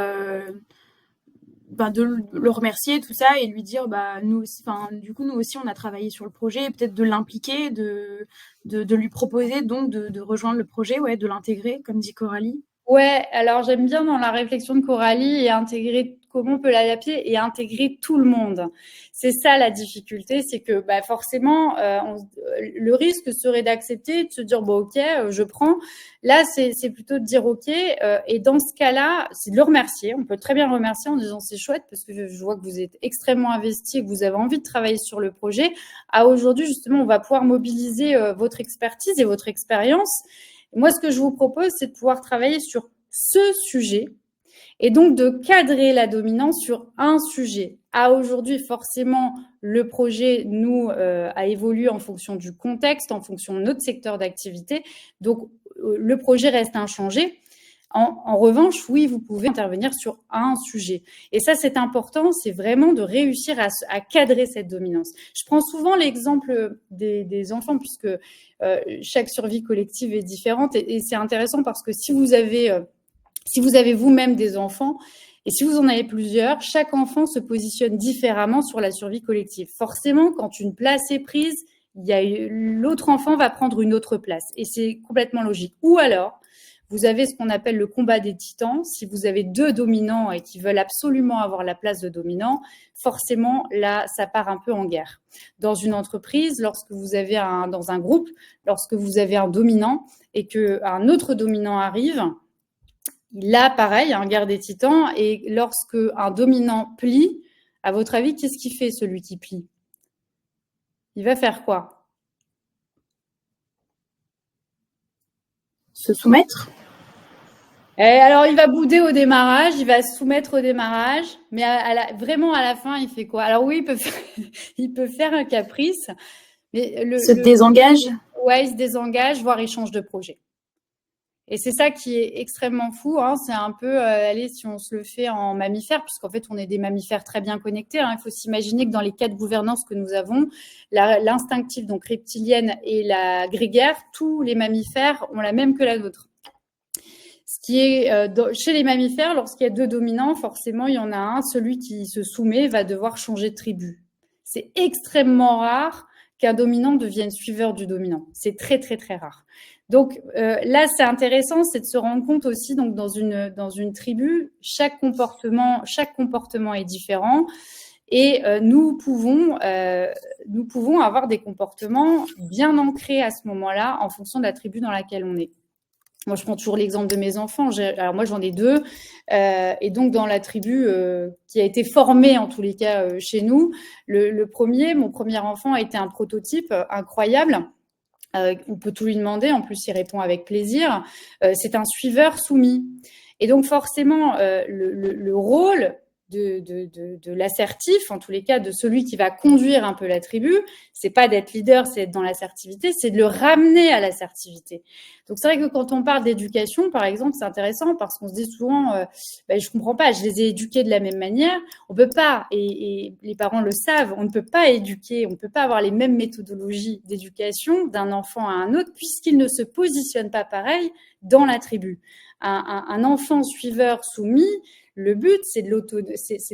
[SPEAKER 2] de le remercier, tout ça, et lui dire, nous aussi, du coup, nous aussi, on a travaillé sur le projet, et peut-être de l'impliquer, de lui proposer donc de rejoindre le projet, ouais, de l'intégrer, comme dit Coralie.
[SPEAKER 1] Ouais, alors j'aime bien dans la réflexion de Coralie et intégrer comment on peut l'adapter et intégrer tout le monde. C'est ça la difficulté, c'est que forcément, le risque serait d'accepter, de se dire bon ok, je prends. Là, c'est plutôt de dire ok. Et dans ce cas-là, c'est de le remercier. On peut très bien le remercier en disant c'est chouette parce que je vois que vous êtes extrêmement investi et que vous avez envie de travailler sur le projet. Aujourd'hui, justement, on va pouvoir mobiliser votre expertise et votre expérience. Moi, ce que je vous propose, c'est de pouvoir travailler sur ce sujet et donc de cadrer la dominance sur un sujet. Aujourd'hui, forcément, le projet a évolué en fonction du contexte, en fonction de notre secteur d'activité. Donc, le projet reste inchangé. En revanche, oui, vous pouvez intervenir sur un sujet. Et ça, c'est important, c'est vraiment de réussir à cadrer cette dominance. Je prends souvent l'exemple des enfants, puisque chaque survie collective est différente. Et c'est intéressant parce que si vous avez vous-même des enfants, et si vous en avez plusieurs, chaque enfant se positionne différemment sur la survie collective. Forcément, quand une place est prise, l'autre enfant va prendre une autre place. Et c'est complètement logique. Ou alors, vous avez ce qu'on appelle le combat des titans. Si vous avez deux dominants et qui veulent absolument avoir la place de dominant, forcément, là, ça part un peu en guerre. Dans une entreprise, dans un groupe, lorsque vous avez un dominant et qu'un autre dominant arrive, là, pareil, guerre des titans. Et lorsque un dominant plie, à votre avis, qu'est-ce qu'il fait, celui qui plie ? Il va faire quoi ?
[SPEAKER 2] Se soumettre ?
[SPEAKER 1] Alors, il va bouder au démarrage, il va se soumettre au démarrage, mais vraiment à la fin, il fait quoi ? Alors oui, il peut faire un caprice, mais
[SPEAKER 2] se désengage ?
[SPEAKER 1] Ouais, ils se désengagent, voire ils changent de projet. Et c'est ça qui est extrêmement fou, hein. C'est un peu, allez, si on se le fait en mammifères, puisqu'en fait, on est des mammifères très bien connectés, hein. Il faut s'imaginer que dans les 4 gouvernances que nous avons, l'instinctive, donc reptilienne, et la grégaire, tous les mammifères ont la même que la nôtre. Ce qui est chez les mammifères, lorsqu'il y a 2 dominants, forcément, il y en a un, celui qui se soumet va devoir changer de tribu. C'est extrêmement rare qu'un dominant devienne suiveur du dominant. C'est très, très, très rare. Donc là, c'est intéressant, c'est de se rendre compte aussi, donc dans une tribu, chaque comportement est différent. Et nous pouvons avoir des comportements bien ancrés à ce moment-là en fonction de la tribu dans laquelle on est. Moi, je prends toujours l'exemple de mes enfants. Alors moi, j'en ai 2. Et donc, dans la tribu qui a été formée, en tous les cas, chez nous, mon premier enfant a été un prototype incroyable. On peut tout lui demander. En plus, il répond avec plaisir. C'est un suiveur soumis. Et donc, forcément, le rôle de l'assertif, en tous les cas de celui qui va conduire un peu la tribu, c'est pas d'être leader, c'est d'être dans l'assertivité, c'est de le ramener à l'assertivité. Donc c'est vrai que quand on parle d'éducation, par exemple, c'est intéressant parce qu'on se dit souvent, je comprends pas, je les ai éduqués de la même manière. On peut pas, et les parents le savent, on ne peut pas éduquer, on ne peut pas avoir les mêmes méthodologies d'éducation d'un enfant à un autre puisqu'il ne se positionne pas pareil dans la tribu. Un enfant suiveur soumis, le but, c'est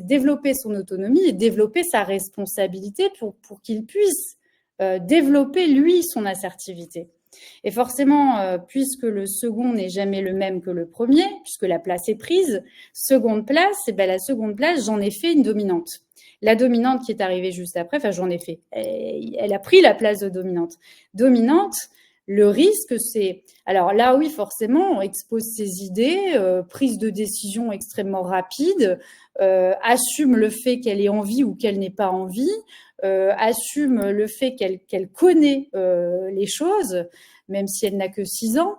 [SPEAKER 1] développer son autonomie et développer sa responsabilité pour qu'il puisse développer, lui, son assertivité. Et forcément, puisque le second n'est jamais le même que le premier, puisque la place est prise, seconde place, la seconde place, j'en ai fait une dominante. La dominante qui est arrivée juste après, j'en ai fait. Elle a pris la place de dominante. Dominante, le risque, c'est... Alors là, oui, forcément, on expose ses idées, prise de décision extrêmement rapide, assume le fait qu'elle ait envie ou qu'elle n'ait pas envie, assume le fait qu'elle connaît les choses, même si elle n'a que 6 ans.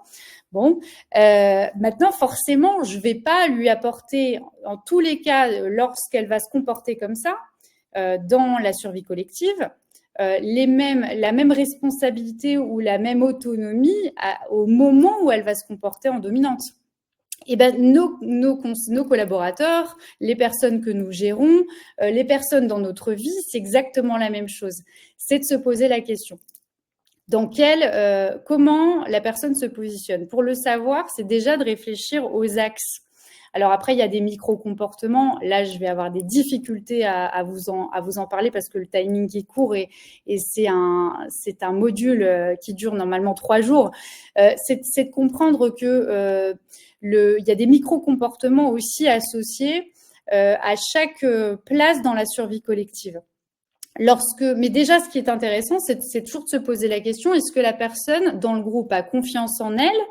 [SPEAKER 1] Bon, maintenant, forcément, je ne vais pas lui apporter, en tous les cas, lorsqu'elle va se comporter comme ça, dans la survie collective, la même responsabilité ou la même autonomie au moment où elle va se comporter en dominante. Et nos collaborateurs, les personnes que nous gérons, les personnes dans notre vie, c'est exactement la même chose. C'est de se poser la question. Comment la personne se positionne. Pour le savoir, c'est déjà de réfléchir aux axes. Alors après, il y a des micro-comportements. Là, je vais avoir des difficultés à vous en parler parce que le timing est court et c'est un module qui dure normalement 3 jours. C'est de comprendre que il y a des micro-comportements aussi associés à chaque place dans la survie collective. Mais déjà, ce qui est intéressant, c'est toujours de se poser la question, est-ce que la personne dans le groupe a confiance en elle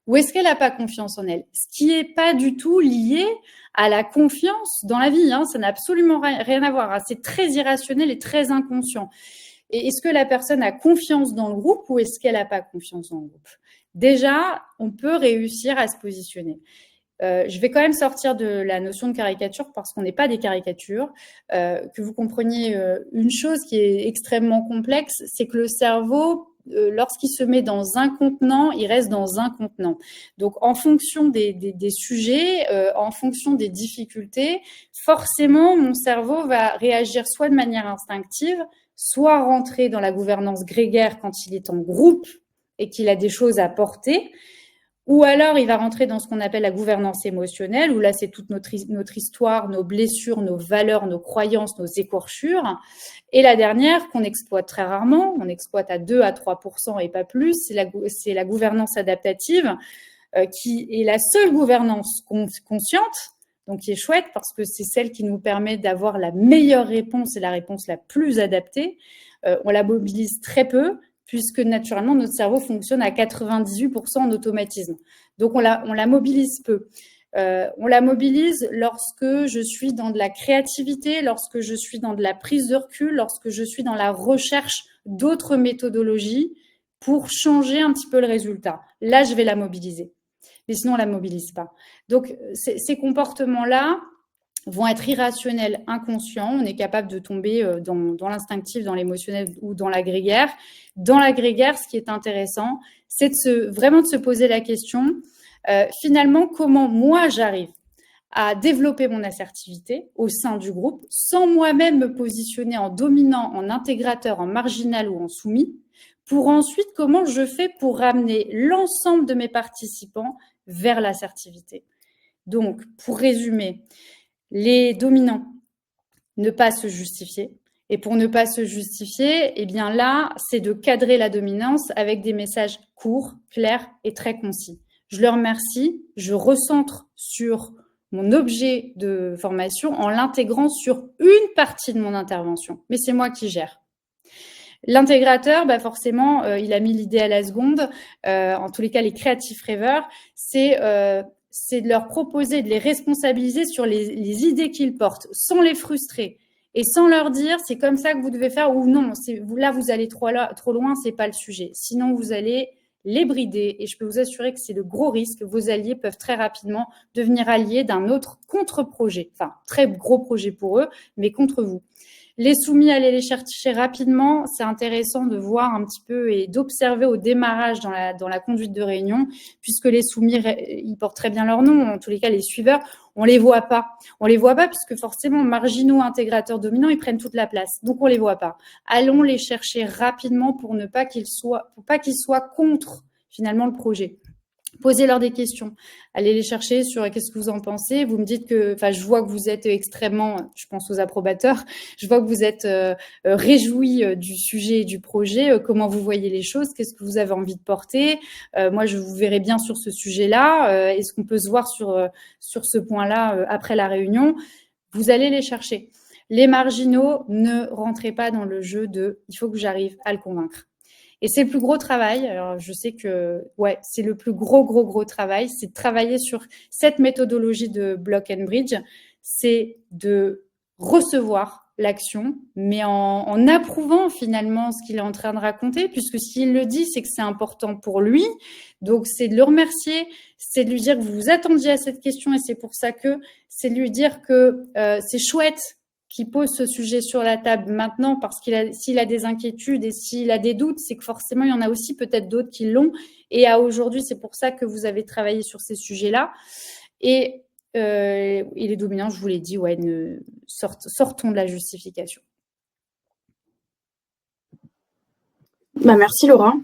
[SPEAKER 1] ou est-ce qu'elle n'a pas confiance en elle? Ce qui n'est pas du tout lié à la confiance dans la vie, hein, ça n'a absolument rien à voir, hein, c'est très irrationnel et très inconscient. Et est-ce que la personne a confiance dans le groupe ou est-ce qu'elle n'a pas confiance dans le groupe? Déjà, on peut réussir à se positionner. Je vais quand même sortir de la notion de caricature parce qu'on n'est pas des caricatures. Que vous compreniez une chose qui est extrêmement complexe, c'est que le cerveau, lorsqu'il se met dans un contenant, il reste dans un contenant. Donc, en fonction des sujets, en fonction des difficultés, forcément, mon cerveau va réagir soit de manière instinctive, soit rentrer dans la gouvernance grégaire quand il est en groupe et qu'il a des choses à porter, ou alors il va rentrer dans ce qu'on appelle la gouvernance émotionnelle, où là c'est toute notre histoire, nos blessures, nos valeurs, nos croyances, nos écorchures. Et la dernière, qu'on exploite très rarement, on exploite à 2 à 3% et pas plus, c'est la gouvernance adaptative, qui est la seule gouvernance consciente, donc qui est chouette parce que c'est celle qui nous permet d'avoir la meilleure réponse et la réponse la plus adaptée. On la mobilise très peu, puisque naturellement, notre cerveau fonctionne à 98% en automatisme. Donc, on la mobilise peu. On la mobilise lorsque je suis dans de la créativité, lorsque je suis dans de la prise de recul, lorsque je suis dans la recherche d'autres méthodologies pour changer un petit peu le résultat. Là, je vais la mobiliser. Mais sinon, on ne la mobilise pas. Donc, ces comportements-là, vont être irrationnels, inconscients. On est capable de tomber dans l'instinctif, dans l'émotionnel ou dans la grégaire. Dans la grégaire, ce qui est intéressant, c'est vraiment de se poser la question, finalement, comment moi j'arrive à développer mon assertivité au sein du groupe sans moi-même me positionner en dominant, en intégrateur, en marginal ou en soumis, pour ensuite comment je fais pour ramener l'ensemble de mes participants vers l'assertivité. Donc, pour résumer, les dominants, ne pas se justifier. Et pour ne pas se justifier, eh bien là, c'est de cadrer la dominance avec des messages courts, clairs et très concis. Je leur remercie, je recentre sur mon objet de formation en l'intégrant sur une partie de mon intervention. Mais c'est moi qui gère. L'intégrateur, forcément, il a mis l'idée à la seconde. En tous les cas, les créatifs rêveurs, c'est de leur proposer, de les responsabiliser sur les idées qu'ils portent, sans les frustrer et sans leur dire c'est comme ça que vous devez faire ou non, là vous allez trop loin, c'est pas le sujet. Sinon, vous allez les brider et je peux vous assurer que c'est le gros risque. Vos alliés peuvent très rapidement devenir alliés d'un autre contre-projet, enfin très gros projet pour eux, mais contre vous. Les soumis, allez les chercher rapidement. C'est intéressant de voir un petit peu et d'observer au démarrage dans la conduite de réunion, puisque les soumis, ils portent très bien leur nom. En tous les cas, les suiveurs, on les voit pas. On les voit pas puisque forcément, marginaux, intégrateurs, dominants, ils prennent toute la place. Donc, on les voit pas. Allons les chercher rapidement pour pas qu'ils soient contre finalement le projet. Posez-leur des questions. Allez les chercher sur qu'est-ce que vous en pensez. Vous me dites que, je vois que vous êtes extrêmement, je pense aux approbateurs, je vois que vous êtes réjouis du sujet et du projet. Comment vous voyez les choses? Qu'est-ce que vous avez envie de porter? Moi, je vous verrai bien sur ce sujet-là. Est-ce qu'on peut se voir sur ce point-là après la réunion? Vous allez les chercher. Les marginaux, ne rentrez pas dans le jeu de « il faut que j'arrive à le convaincre ». Et c'est le plus gros travail. Alors, je sais que, c'est le plus gros travail. C'est de travailler sur cette méthodologie de Block and Bridge. C'est de recevoir l'action, mais en approuvant finalement ce qu'il est en train de raconter, puisque s'il le dit, c'est que c'est important pour lui. Donc, c'est de le remercier, c'est de lui dire que vous vous attendiez à cette question et c'est pour ça que c'est de lui dire que c'est chouette qui pose ce sujet sur la table maintenant parce s'il a des inquiétudes et s'il a des doutes, c'est que forcément, il y en a aussi peut-être d'autres qui l'ont. Et à aujourd'hui, c'est pour ça que vous avez travaillé sur ces sujets-là. Et les dominants, je vous l'ai dit, sortons de la justification.
[SPEAKER 2] Merci Laura.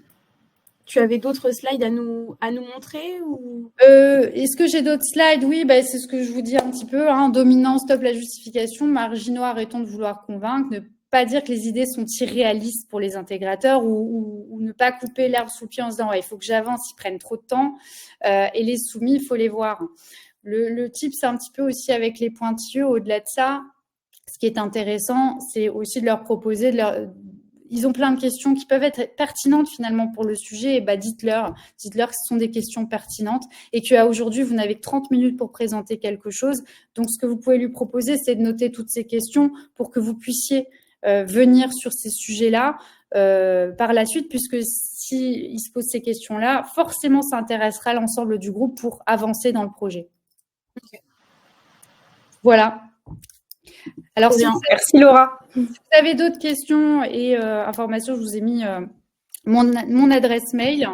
[SPEAKER 2] Tu avais d'autres slides à nous montrer ou...
[SPEAKER 1] Est-ce que j'ai d'autres slides? Oui, c'est ce que je vous dis un petit peu. Dominant, stop la justification. Marginaux, arrêtons de vouloir convaincre. Ne pas dire que les idées sont irréalistes pour les intégrateurs ou ne pas couper l'herbe sous le pied en se disant il faut que j'avance, ils prennent trop de temps. Et les soumis, il faut les voir. Le type, c'est un petit peu aussi avec les pointilleux. Au-delà de ça, ce qui est intéressant, c'est aussi de leur proposer ils ont plein de questions qui peuvent être pertinentes finalement pour le sujet. Et dites-leur que ce sont des questions pertinentes et qu'à aujourd'hui, vous n'avez que 30 minutes pour présenter quelque chose. Donc, ce que vous pouvez lui proposer, c'est de noter toutes ces questions pour que vous puissiez venir sur ces sujets-là par la suite, puisque s'il se pose ces questions-là, forcément, ça intéressera l'ensemble du groupe pour avancer dans le projet. Okay. Voilà. Alors,
[SPEAKER 3] merci Laura.
[SPEAKER 1] Si vous avez d'autres questions et informations, je vous ai mis mon adresse mail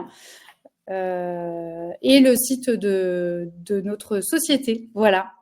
[SPEAKER 1] et le site de notre société. Voilà.